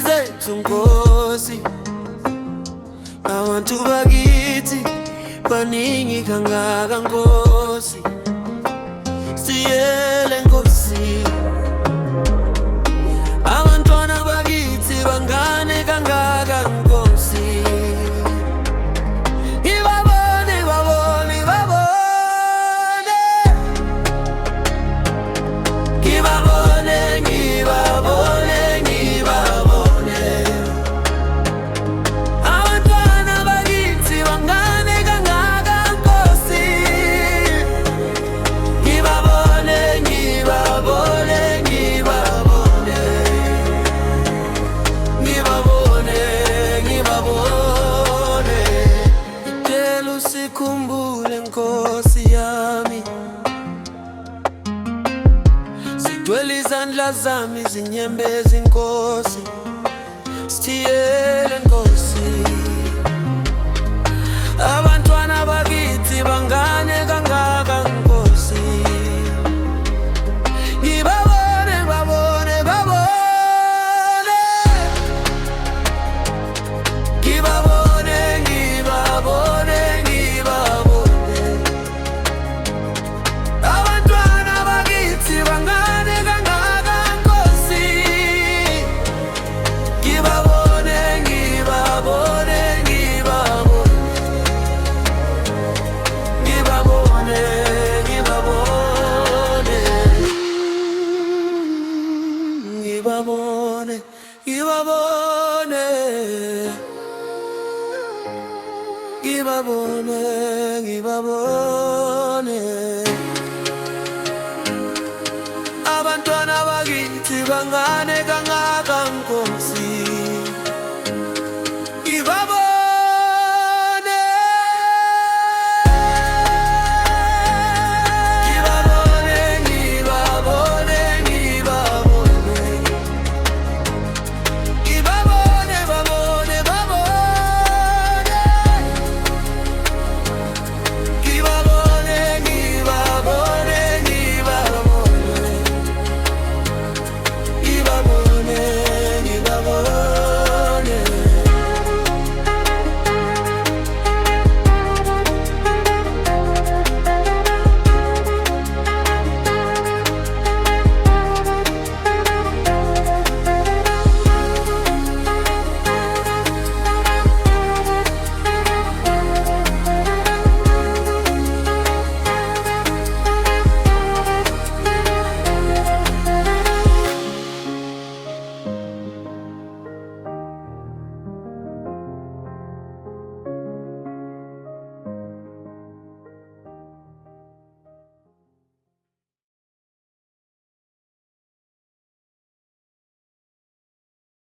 zethu Nkosi, abantu bakithi baningi kangaka Nkosi, siyele Nkosi. Abantwana bakithi bangane kangaka Nkosi, ngibabone, babone, babone, ngibabone, ngibabone, ngibabone. Abantwana bakithi bangane kangaka Nkosi, ngibabone, ngibabone, ngibabone, ngibabone, ngibabone. Ngicela usikhumbule Nkosi yami, sigcwele izandla zami zinyembezi Nkosi, sithiyele Nkosi. Abantwana bakithi bangane kangaka Nkosi, ngibabone, babone, babone, ngibabone, ngibabone, ngibabone. Abantwana bakithi bangane kangaka Nkosi, ngibabone, ngibabone, ngibabone, ngibabone, ngibabone, ngibabone, ngibabone, ngibabone, ngibabone.